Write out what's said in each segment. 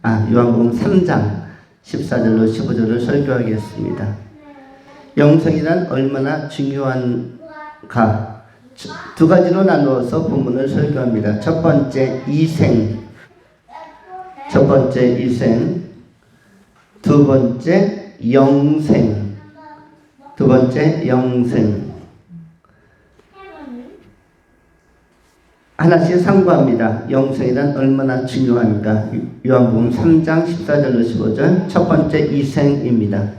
요한복음 3장 14절로 15절을 설교하겠습니다. 영생이란 얼마나 중요한가? 두 가지로 나누어서 본문을 설교합니다. 첫 번째 이생, 두 번째 영생, 하나씩 상고합니다. 영생이란 얼마나 중요한가? 요한복음 3장 14절로 15절. 첫 번째 이생입니다.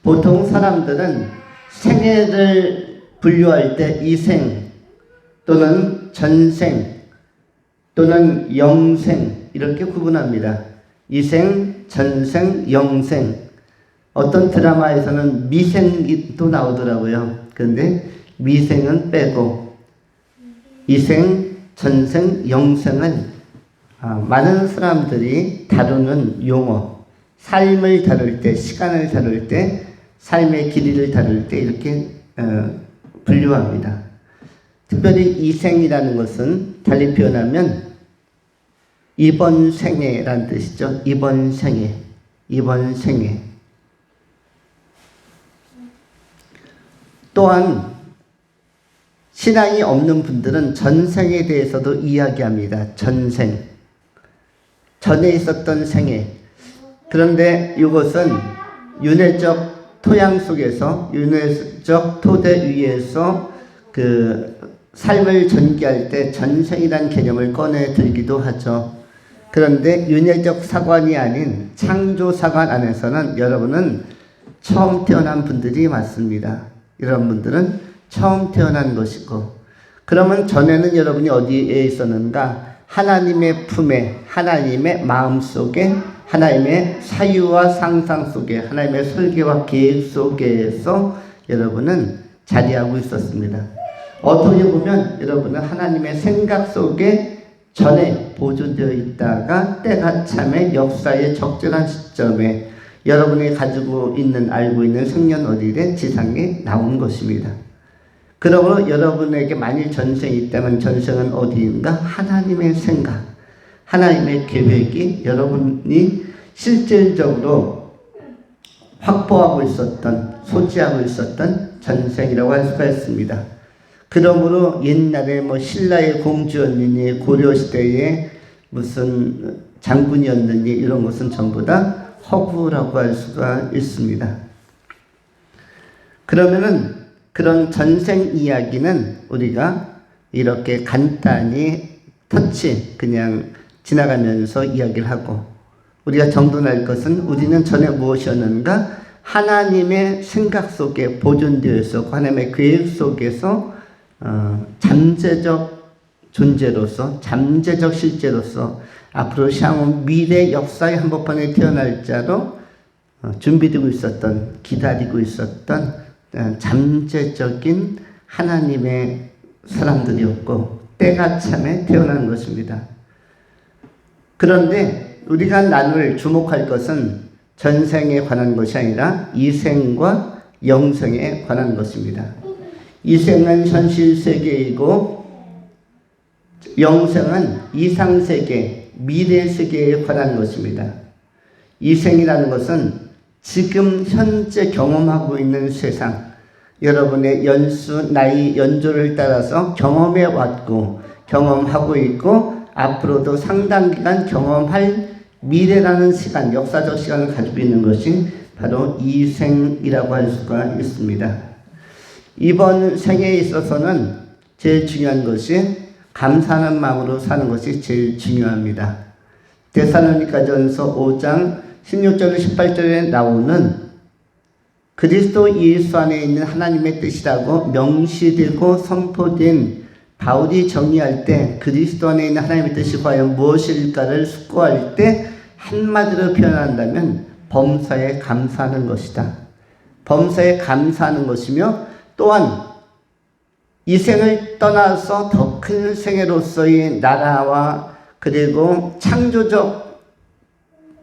보통 사람들은 생애를 분류할 때 이생 또는 전생 또는 영생 이렇게 구분합니다. 이생, 전생, 영생. 어떤 드라마에서는 미생도 나오더라고요. 그런데 미생은 빼고 이생, 전생, 영생은 많은 사람들이 다루는 용어, 삶을 다룰 때, 시간을 다룰 때, 삶의 길이를 다룰 때 이렇게 분류합니다. 특별히 이생이라는 것은 달리 표현하면 이번 생애라는 뜻이죠. 이번 생애. 또한 신앙이 없는 분들은 전생에 대해서도 이야기합니다. 전생. 전에 있었던 생애. 그런데 이것은 윤회적 토양 속에서, 윤회적 토대 위에서 그 삶을 전개할 때 전생이라는 개념을 꺼내 들기도 하죠. 그런데 윤회적 사관이 아닌 창조 사관 안에서는 여러분은 처음 태어난 분들이 맞습니다. 이런 분들은 처음 태어난 것이고, 그러면 전에는 여러분이 어디에 있었는가? 하나님의 품에, 하나님의 마음속에, 하나님의 사유와 상상 속에, 하나님의 설계와 계획 속에서 여러분은 자리하고 있었습니다. 어떻게 보면 여러분은 하나님의 생각 속에 전에 보존되어 있다가 때가 참에 역사의 적절한 시점에 여러분이 가지고 있는, 알고 있는 생년월일에 지상에 나온 것입니다. 그러므로 여러분에게 만일 전생이 있다면 전생은 어디인가? 하나님의 생각, 하나님의 계획이 여러분이 실질적으로 확보하고 있었던, 소지하고 있었던 전생이라고 할 수가 있습니다. 그러므로 옛날에 신라의 공주였느니, 고려시대에 무슨 장군이었느니 이런 것은 전부 다 허구라고 할 수가 있습니다. 그러면은 그런 전생 이야기는 우리가 이렇게 간단히 그냥 지나가면서 이야기를 하고, 우리가 정돈할 것은 우리는 전에 무엇이었는가? 하나님의 생각 속에 보존되어 있었고 하나님의 계획 속에서 잠재적 존재로서, 잠재적 실제로서 앞으로 향후 미래 역사의 한복판에 태어날 자로 준비되고 있었던, 기다리고 있었던 잠재적인 하나님의 사람들이었고 때가 참에 태어난 것입니다. 그런데 우리가 주목할 것은 전생에 관한 것이 아니라 이생과 영생에 관한 것입니다. 이생은 현실 세계이고 영생은 이상 세계, 미래 세계에 관한 것입니다. 이생이라는 것은 지금 현재 경험하고 있는 세상, 여러분의 연수, 나이, 연조를 따라서 경험해 왔고 경험하고 있고 앞으로도 상당 기간 경험할 미래라는 시간, 역사적 시간을 가지고 있는 것이 바로 이생이라고 할 수가 있습니다. 이번 생에 있어서는 제일 중요한 것이 감사하는 마음으로 사는 것이 제일 중요합니다. 데살로니가전서 5장 16절 18절에 나오는 그리스도 예수 안에 있는 하나님의 뜻이라고 명시되고 선포된 바울이 정의할 때 그리스도 안에 있는 하나님의 뜻이 과연 무엇일까를 숙고할 때 한마디로 표현한다면 범사에 감사하는 것이다. 범사에 감사하는 것이며, 또한 이 생을 떠나서 더 큰 생애로서의 나라와 그리고 창조적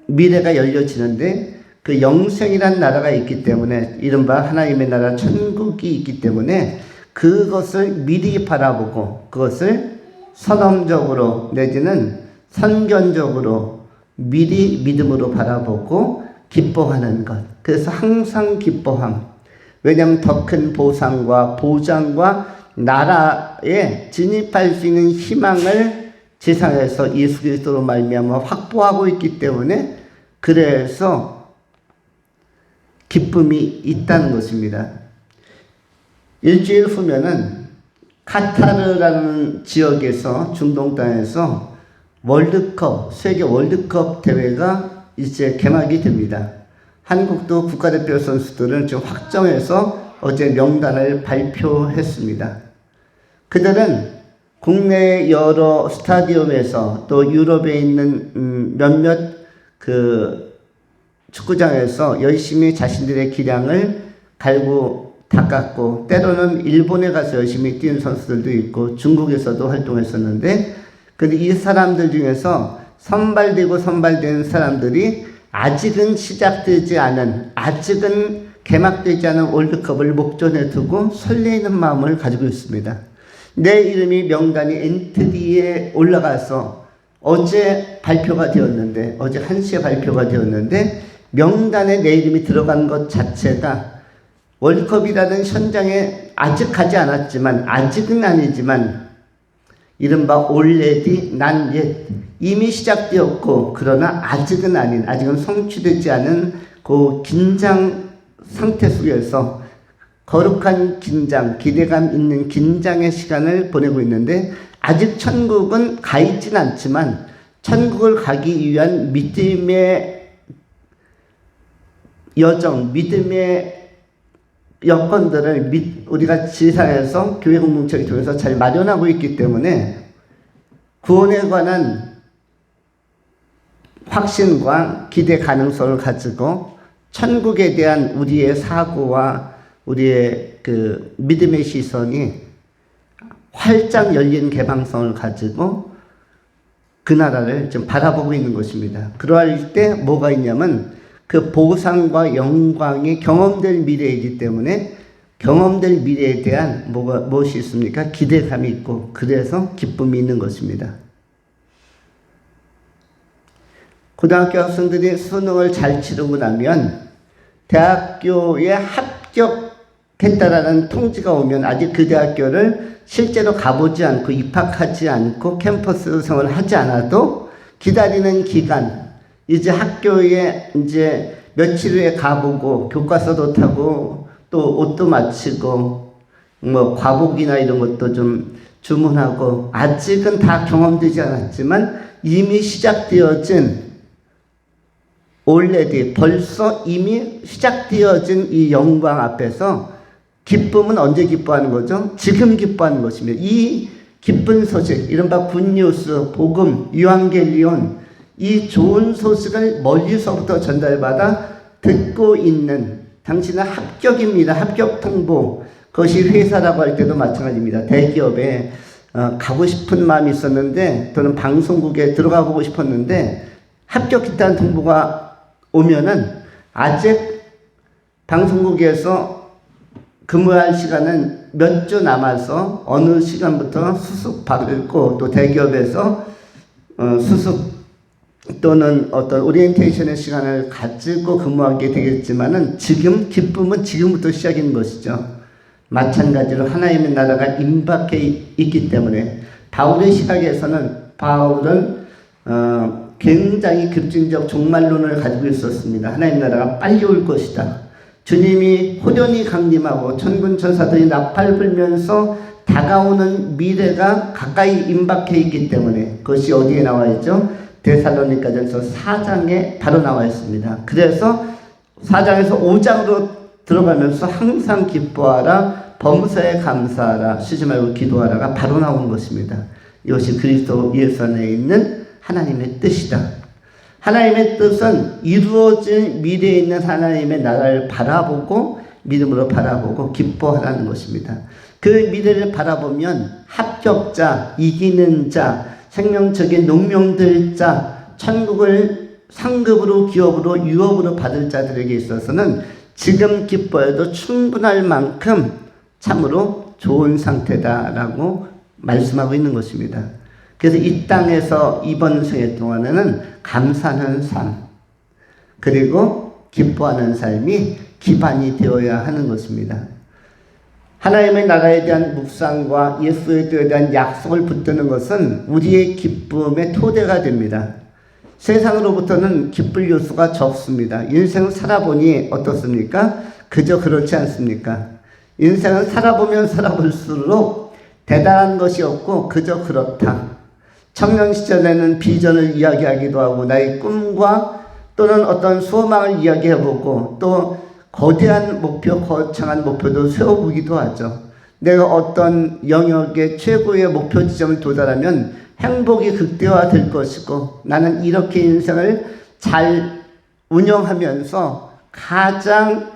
미래가 열려지는데 그 영생이란 나라가 있기 때문에, 이른바 하나님의 나라 천국이 있기 때문에 그것을 미리 바라보고 그것을 선언적으로 내지는 선견적으로 미리 믿음으로 바라보고 기뻐하는 것. 그래서 항상 기뻐함. 왜냐하면 더 큰 보상과 보장과 나라에 진입할 수 있는 희망을 지상에서 예수 그리스도로 말미암아 확보하고 있기 때문에 그래서 기쁨이 있다는 것입니다. 일주일 후면은 카타르라는 지역에서 중동 땅에서 월드컵, 세계 월드컵 대회가 이제 개막이 됩니다. 한국도 국가대표 선수들을 좀 확정해서 어제 명단을 발표했습니다. 그들은 국내 여러 스타디움에서 또 유럽에 있는 몇몇 그 축구장에서 열심히 자신들의 기량을 갈고 닦았고, 때로는 일본에 가서 열심히 뛰는 선수들도 있고 중국에서도 활동했었는데, 근데 이 사람들 중에서 선발되는 사람들이 아직은 시작되지 않은, 아직은 개막되지 않은 월드컵을 목전에 두고 설레이는 마음을 가지고 있습니다. 내 이름이 명단이 엔트리에 올라가서 어제 발표가 되었는데, 어제 1시에 발표가 되었는데, 명단에 내 이름이 들어간 것 자체가 월드컵이라는 현장에 아직 가지 않았지만, 아직은 아니지만, 이른바 already not yet, 이미 시작되었고 그러나 아직은 아닌, 아직은 성취되지 않은 그 긴장 상태 속에서 거룩한 긴장, 기대감 있는 긴장의 시간을 보내고 있는데, 아직 천국은 가 있진 않지만 천국을 가기 위한 믿음의 여정, 믿음의 여건들을 우리가 지상에서 교회 공동체를 통해서 잘 마련하고 있기 때문에 구원에 관한 확신과 기대 가능성을 가지고 천국에 대한 우리의 사고와 우리의 그 믿음의 시선이 활짝 열린 개방성을 가지고 그 나라를 좀 바라보고 있는 것입니다. 그러할 때 뭐가 있냐면 그 보상과 영광이 경험될 미래이기 때문에 경험될 미래에 대한 무엇이 있습니까? 기대감이 있고 그래서 기쁨이 있는 것입니다. 고등학교 학생들이 수능을 잘 치르고 나면 대학교에 합격했다라는 통지가 오면 아직 그 대학교를 실제로 가보지 않고 입학하지 않고 캠퍼스 생활을 하지 않아도 기다리는 기간, 이제 학교에 이제 며칠 후에 가보고 교과서도 타고 또 옷도 마치고 뭐 과복이나 이런 것도 좀 주문하고 아직은 다 경험되지 않았지만 이미 시작되어진 already 벌써 이미 시작되어진 이 영광 앞에서 기쁨은 언제 기뻐하는 거죠? 지금 기뻐하는 것입니다. 이 기쁜 소식, 이른바 굿뉴스, 복음, 유앙겔리온, 이 좋은 소식을 멀리서부터 전달받아 듣고 있는 당신은 합격입니다. 합격 통보. 그것이 회사라고 할 때도 마찬가지입니다. 대기업에 가고 싶은 마음이 있었는데 또는 방송국에 들어가 보고 싶었는데 합격했다는 통보가 오면은 아직 방송국에서 근무할 시간은 몇 주 남아서 어느 시간부터 수습 받고 또 대기업에서 수습 또는 어떤 오리엔테이션의 시간을 가지고 근무하게 되겠지만은 지금 기쁨은 지금부터 시작인 것이죠. 마찬가지로 하나님의 나라가 임박해 있기 때문에 바울의 시각에서는 바울은 굉장히 급진적 종말론을 가지고 있었습니다. 하나님 나라가 빨리 올 것이다. 주님이 호련히 강림하고 천군 천사들이 나팔 불면서 다가오는 미래가 가까이 임박해 있기 때문에 그것이 어디에 나와 있죠? 데살로니가전서 4장에 바로 나와 있습니다. 그래서 4장에서 5장으로 들어가면서 항상 기뻐하라, 범사에 감사하라, 쉬지 말고 기도하라가 바로 나온 것입니다. 이것이 그리스도 예수 안에 있는 하나님의 뜻이다. 하나님의 뜻은 이루어질 미래에 있는 하나님의 나라를 바라보고 믿음으로 바라보고 기뻐하라는 것입니다. 그 미래를 바라보면 합격자, 이기는 자, 생명적인 농명될 자, 천국을 상급으로 기업으로 유업으로 받을 자들에게 있어서는 지금 기뻐해도 충분할 만큼 참으로 좋은 상태다라고 말씀하고 있는 것입니다. 그래서 이 땅에서 이번 생애 동안에는 감사하는 삶, 그리고 기뻐하는 삶이 기반이 되어야 하는 것입니다. 하나님의 나라에 대한 묵상과 예수에 대한 약속을 붙드는 것은 우리의 기쁨의 토대가 됩니다. 세상으로부터는 기쁠 요소가 적습니다. 인생 살아보니 어떻습니까? 그저 그렇지 않습니까? 인생은 살아보면 살아볼수록 대단한 것이 없고 그저 그렇다. 청년 시절에는 비전을 이야기하기도 하고 나의 꿈과 또는 어떤 소망을 이야기해보고 또 거대한 목표, 거창한 목표도 세워보기도 하죠. 내가 어떤 영역의 최고의 목표 지점을 도달하면 행복이 극대화될 것이고 나는 이렇게 인생을 잘 운영하면서 가장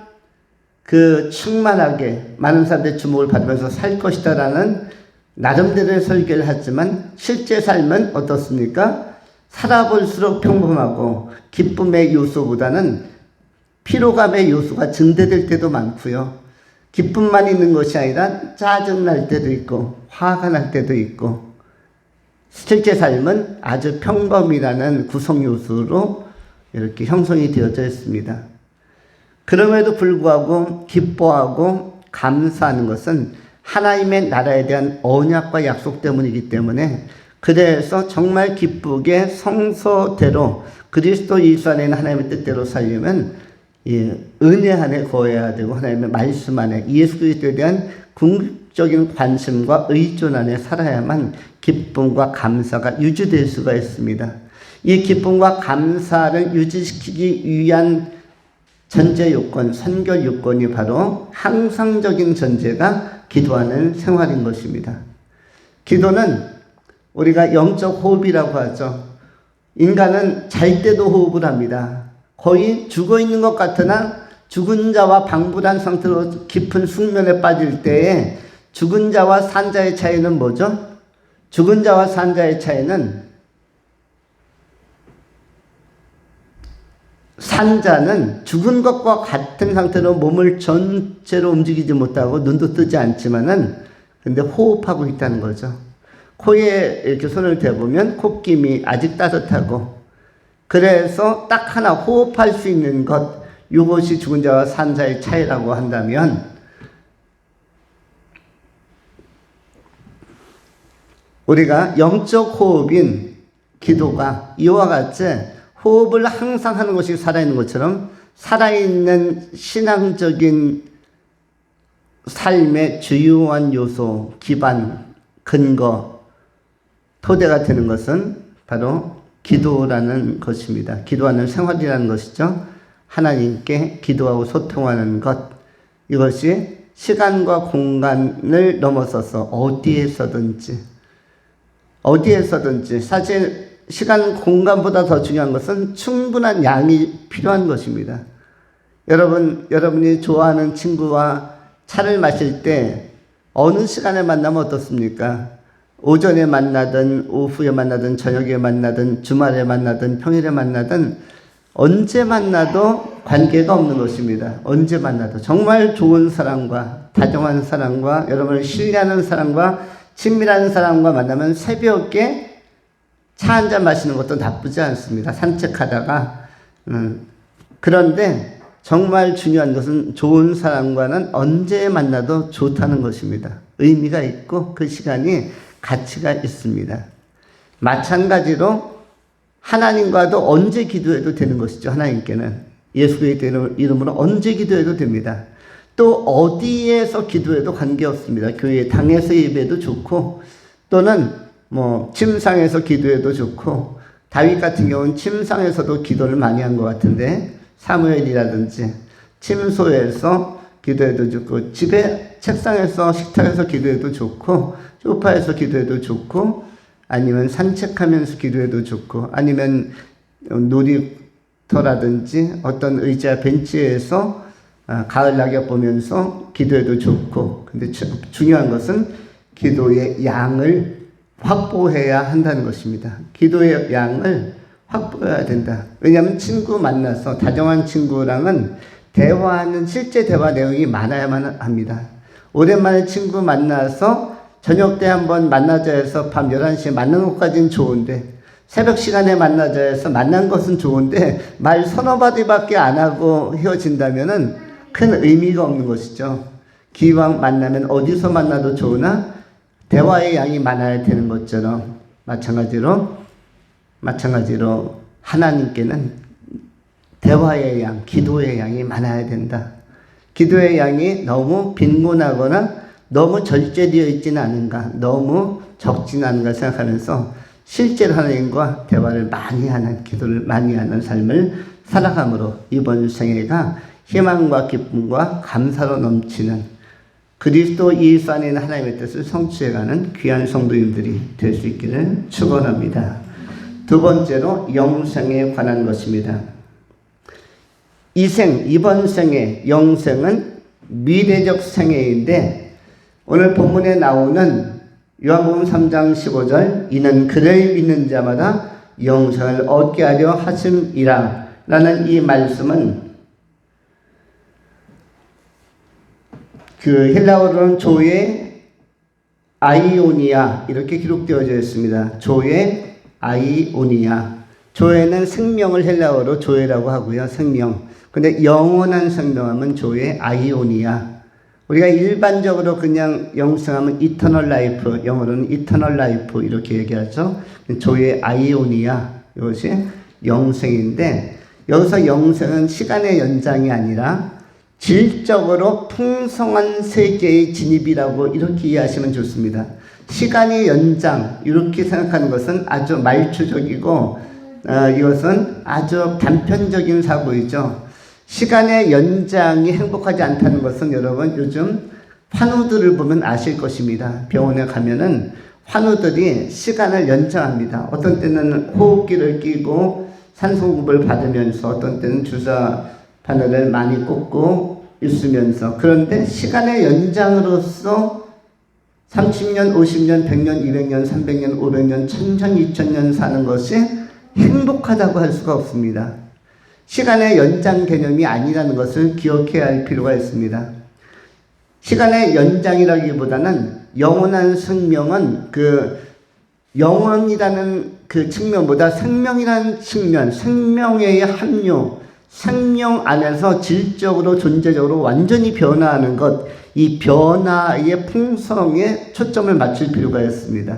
충만하게 많은 사람들의 주목을 받으면서 살 것이다라는 나름대로의 설계를 하지만 실제 삶은 어떻습니까? 살아볼수록 평범하고 기쁨의 요소보다는 피로감의 요소가 증대될 때도 많고요. 기쁨만 있는 것이 아니라 짜증날 때도 있고 화가 날 때도 있고 실제 삶은 아주 평범이라는 구성 요소로 이렇게 형성이 되어져 있습니다. 그럼에도 불구하고 기뻐하고 감사하는 것은 하나님의 나라에 대한 언약과 약속 때문이기 때문에 그래서 정말 기쁘게 성서대로 그리스도 예수 안에 있는 하나님의 뜻대로 살려면 은혜 안에 거해야 되고 하나님의 말씀 안에 예수 그리스도에 대한 궁극적인 관심과 의존 안에 살아야만 기쁨과 감사가 유지될 수가 있습니다. 이 기쁨과 감사를 유지시키기 위한 전제 요건, 선결 요건이 바로 항상적인 전제가 기도하는 생활인 것입니다. 기도는 우리가 영적 호흡이라고 하죠. 인간은 잘 때도 호흡을 합니다. 거의 죽어 있는 것 같으나 죽은 자와 방불한 상태로 깊은 숙면에 빠질 때에 죽은 자와 산 자의 차이는 뭐죠? 죽은 자와 산 자의 차이는 산 자는 죽은 것과 같은 상태로 몸을 전체로 움직이지 못하고 눈도 뜨지 않지만은 근데 호흡하고 있다는 거죠. 코에 이렇게 손을 대보면 콧김이 아직 따뜻하고 그래서 딱 하나 호흡할 수 있는 것, 이것이 죽은 자와 산 자의 차이라고 한다면 우리가 영적 호흡인 기도가 이와 같이 호흡을 항상 하는 것이 살아있는 것처럼 살아있는 신앙적인 삶의 주요한 요소, 기반, 근거, 토대가 되는 것은 바로 기도라는 것입니다. 기도하는 생활이라는 것이죠. 하나님께 기도하고 소통하는 것. 이것이 시간과 공간을 넘어서서 어디에서든지 사실 시간, 공간보다 더 중요한 것은 충분한 양이 필요한 것입니다. 여러분이 좋아하는 친구와 차를 마실 때 어느 시간에 만나면 어떻습니까? 오전에 만나든 오후에 만나든 저녁에 만나든 주말에 만나든 평일에 만나든 언제 만나도 관계가 없는 것입니다. 언제 만나도 정말 좋은 사람과 다정한 사람과 여러분을 신뢰하는 사람과 친밀한 사람과 만나면 새벽에 차 한잔 마시는 것도 나쁘지 않습니다. 산책하다가 그런데 정말 중요한 것은 좋은 사람과는 언제 만나도 좋다는 것입니다. 의미가 있고 그 시간이 가치가 있습니다. 마찬가지로 하나님과도 언제 기도해도 되는 것이죠. 하나님께는 예수 그리스도의 이름으로 언제 기도해도 됩니다. 또 어디에서 기도해도 관계없습니다. 교회 당에서 예배도 좋고 또는 침상에서 기도해도 좋고 다윗 같은 경우는 침상에서도 기도를 많이 한 것 같은데 사무엘이라든지 침소에서 기도해도 좋고 집에 책상에서 식탁에서 기도해도 좋고 소파에서 기도해도 좋고 아니면 산책하면서 기도해도 좋고 아니면 놀이터라든지 어떤 의자 벤치에서 가을 낙엽 보면서 기도해도 좋고 근데 중요한 것은 기도의 양을 확보해야 한다는 것입니다. 기도의 양을 확보해야 된다. 왜냐하면 친구 만나서 다정한 친구랑은 대화하는 실제 대화 내용이 많아야만 합니다. 오랜만에 친구 만나서 저녁 때 한번 만나자 해서 밤 11시에 만난 것까지는 좋은데, 새벽 시간에 만나자 해서 만난 것은 좋은데 말 서너 마디밖에 안 하고 헤어진다면은 큰 의미가 없는 것이죠. 기왕 만나면 어디서 만나도 좋으나 대화의 양이 많아야 되는 것처럼 마찬가지로 하나님께는 대화의 양, 기도의 양이 많아야 된다. 기도의 양이 너무 빈곤하거나 너무 절제되어 있지는 않은가, 너무 적지는 않은가 생각하면서 실제로 하나님과 대화를 많이 하는, 기도를 많이 하는 삶을 살아감으로 이번 생애가 희망과 기쁨과 감사로 넘치는 그리스도 예수 안에 있는 하나님의 뜻을 성취해가는 귀한 성도님들이 될 수 있기를 축원합니다. 두 번째로 영생에 관한 것입니다. 이번 생애, 영생은 미래적 생애인데 오늘 본문에 나오는 요한복음 3장 15절 이는 그를 믿는 자마다 영생을 얻게 하려 하심이라 라는 이 말씀은 그 헬라어로는 조의 아이오니아 이렇게 기록되어져 있습니다. 조의 아이오니아. 조에는 생명을 헬라어로 조에라고 하고요. 생명. 근데 영원한 생명하면 조의 아이오니아. 우리가 일반적으로 그냥 영생하면 이터널 라이프, 영어로는 이터널 라이프 이렇게 얘기하죠. 조의 아이오니아, 이것이 영생인데 여기서 영생은 시간의 연장이 아니라 질적으로 풍성한 세계의 진입이라고 이렇게 이해하시면 좋습니다. 시간의 연장 이렇게 생각하는 것은 아주 말초적이고 이것은 아주 단편적인 사고이죠. 시간의 연장이 행복하지 않다는 것은 여러분 요즘 환우들을 보면 아실 것입니다. 병원에 가면은 환우들이 시간을 연장합니다. 어떤 때는 호흡기를 끼고 산소호흡을 받으면서 어떤 때는 주사 바늘을 많이 꽂고 있으면서 그런데 시간의 연장으로서 30년, 50년, 100년, 200년, 300년, 500년, 1000년, 2000년 사는 것이 행복하다고 할 수가 없습니다. 시간의 연장 개념이 아니라는 것을 기억해야 할 필요가 있습니다. 시간의 연장이라기보다는 영원한 생명은 그 영원이라는 그 측면보다 생명이라는 측면, 생명의 합류, 생명 안에서 질적으로 존재적으로 완전히 변화하는 것, 이 변화의 풍성에 초점을 맞출 필요가 있습니다.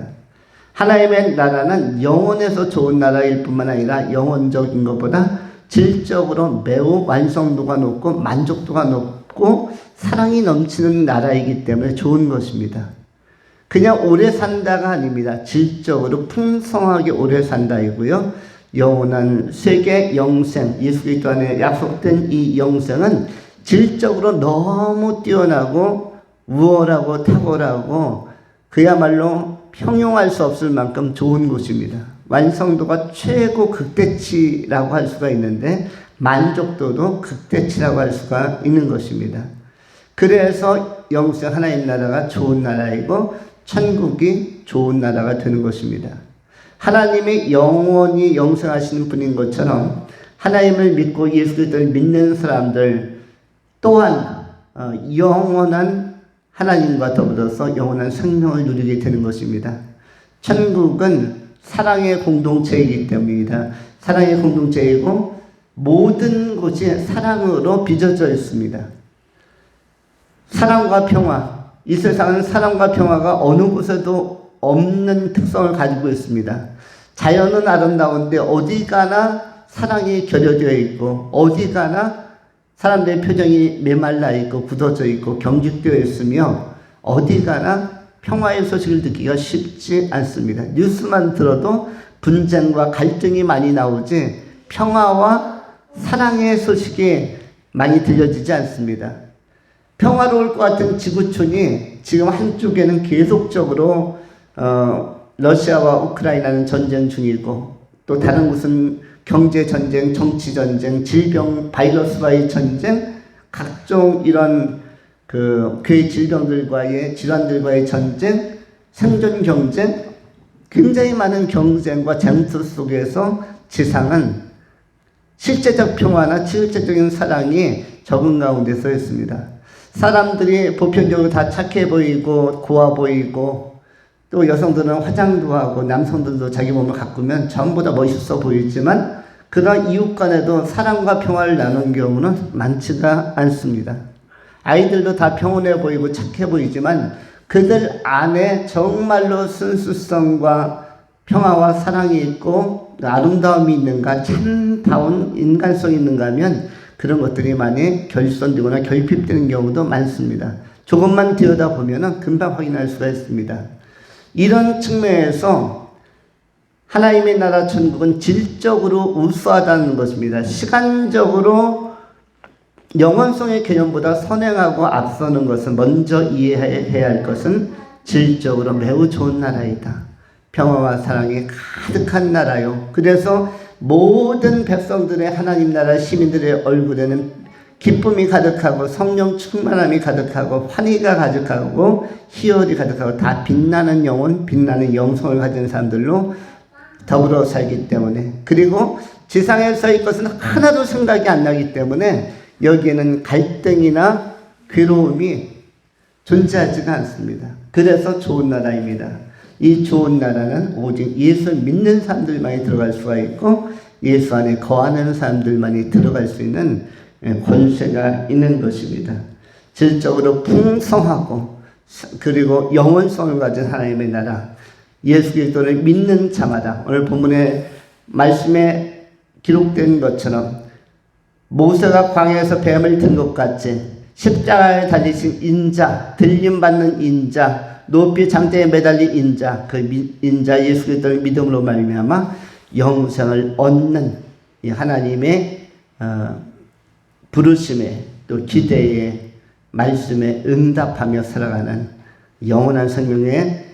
하나님의 나라는 영원에서 좋은 나라일 뿐만 아니라 영원적인 것보다 질적으로 매우 완성도가 높고 만족도가 높고 사랑이 넘치는 나라이기 때문에 좋은 것입니다. 그냥 오래 산다가 아닙니다. 질적으로 풍성하게 오래 산다이고요. 영원한 세계 영생, 예수 그리스도 안에 약속된 이 영생은 질적으로 너무 뛰어나고 우월하고 탁월하고 그야말로 형용할 수 없을 만큼 좋은 곳입니다. 완성도가 최고 극대치라고 할 수가 있는데 만족도도 극대치라고 할 수가 있는 것입니다. 그래서 영생 하나님 나라가 좋은 나라이고 천국이 좋은 나라가 되는 것입니다. 하나님이 영원히 영생하시는 분인 것처럼 하나님을 믿고 예수 그리스도를 믿는 사람들 또한 영원한 하나님과 더불어서 영원한 생명을 누리게 되는 것입니다. 천국은 사랑의 공동체이기 때문입니다. 사랑의 공동체이고 모든 것이 사랑으로 빚어져 있습니다. 사랑과 평화. 이 세상은 사랑과 평화가 어느 곳에도 없는 특성을 가지고 있습니다. 자연은 아름다운데 어디 가나 사랑이 결여되어 있고 어디 가나 사람들의 표정이 메말라 있고 굳어져 있고 경직되어 있으며 어디 가나 평화의 소식을 듣기가 쉽지 않습니다. 뉴스만 들어도 분쟁과 갈등이 많이 나오지 평화와 사랑의 소식이 많이 들려지지 않습니다. 평화로울 것 같은 지구촌이 지금 한쪽에는 계속적으로 러시아와 우크라이나는 전쟁 중이고 또 다른 곳은 경제 전쟁, 정치 전쟁, 질병, 바이러스와의 전쟁, 각종 이런 그 질병들과의 질환들과의 전쟁, 생존 경쟁, 굉장히 많은 경쟁과 쟁투 속에서 지상은 실제적 평화나 실제적인 사랑이 적은 가운데 서 있습니다. 사람들이 보편적으로 다 착해 보이고 고와 보이고 또 여성들은 화장도 하고 남성들도 자기 몸을 가꾸면 전부 다 멋있어 보이지만 그런 이웃 간에도 사랑과 평화를 나눈 경우는 많지가 않습니다. 아이들도 다 평온해 보이고 착해 보이지만 그들 안에 정말로 순수성과 평화와 사랑이 있고 아름다움이 있는가, 참다운 인간성이 있는가 하면 그런 것들이 많이 결손되거나 결핍되는 경우도 많습니다. 조금만 들여다보면 금방 확인할 수가 있습니다. 이런 측면에서 하나님의 나라 천국은 질적으로 우수하다는 것입니다. 시간적으로 영원성의 개념보다 선행하고 앞서는 것은 먼저 이해해야 할 것은 질적으로 매우 좋은 나라이다. 평화와 사랑이 가득한 나라요. 그래서 모든 백성들의 하나님 나라 시민들의 얼굴에는 기쁨이 가득하고 성령 충만함이 가득하고 환희가 가득하고 희열이 가득하고 다 빛나는 영혼, 빛나는 영성을 가진 사람들로 더불어 살기 때문에, 그리고 지상에서의 것은 하나도 생각이 안 나기 때문에 여기에는 갈등이나 괴로움이 존재하지가 않습니다. 그래서 좋은 나라입니다. 이 좋은 나라는 오직 예수 믿는 사람들만이 들어갈 수가 있고 예수 안에 거하는 사람들만이 들어갈 수 있는 권세가 있는 것입니다. 질적으로 풍성하고 그리고 영원성을 가진 하나님의 나라, 예수 그리스도를 믿는 자마다 오늘 본문의 말씀에 기록된 것처럼 모세가 광야에서 뱀을 든 것 같이 십자가에 달리신 인자, 들림받는 인자, 높이 장대에 매달린 인자, 그 인자 예수 그리스도를 믿음으로 말미암아 영생을 얻는 이 하나님의 부르심에 또 기대에 말씀에 응답하며 살아가는 영원한 생명에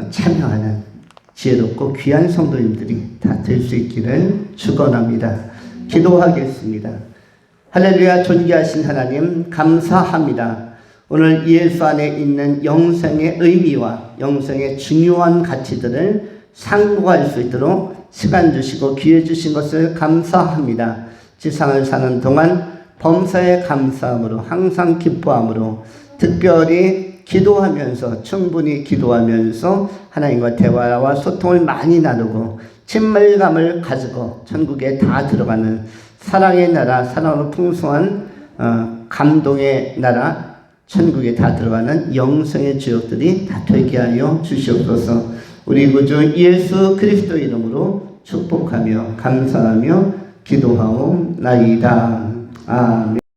참여하는 지혜롭고 귀한 성도님들이 다 될 수 있기를 축원합니다. 기도하겠습니다. 할렐루야. 존귀하신 하나님 감사합니다. 오늘 예수 안에 있는 영생의 의미와 영생의 중요한 가치들을 상고할 수 있도록 시간 주시고 기회 주신 것을 감사합니다. 지상을 사는 동안 범사에 감사함으로 항상 기뻐함으로 특별히 기도하면서 충분히 기도하면서 하나님과 대화와 소통을 많이 나누고 친밀감을 가지고 천국에 다 들어가는 사랑의 나라, 사랑으로 풍성한 감동의 나라, 천국에 다 들어가는 영생의 지역들이 다 되게 하여 주시옵소서. 우리 구주 예수 그리스도 이름으로 축복하며 감사하며 기도하옵나이다. 아멘.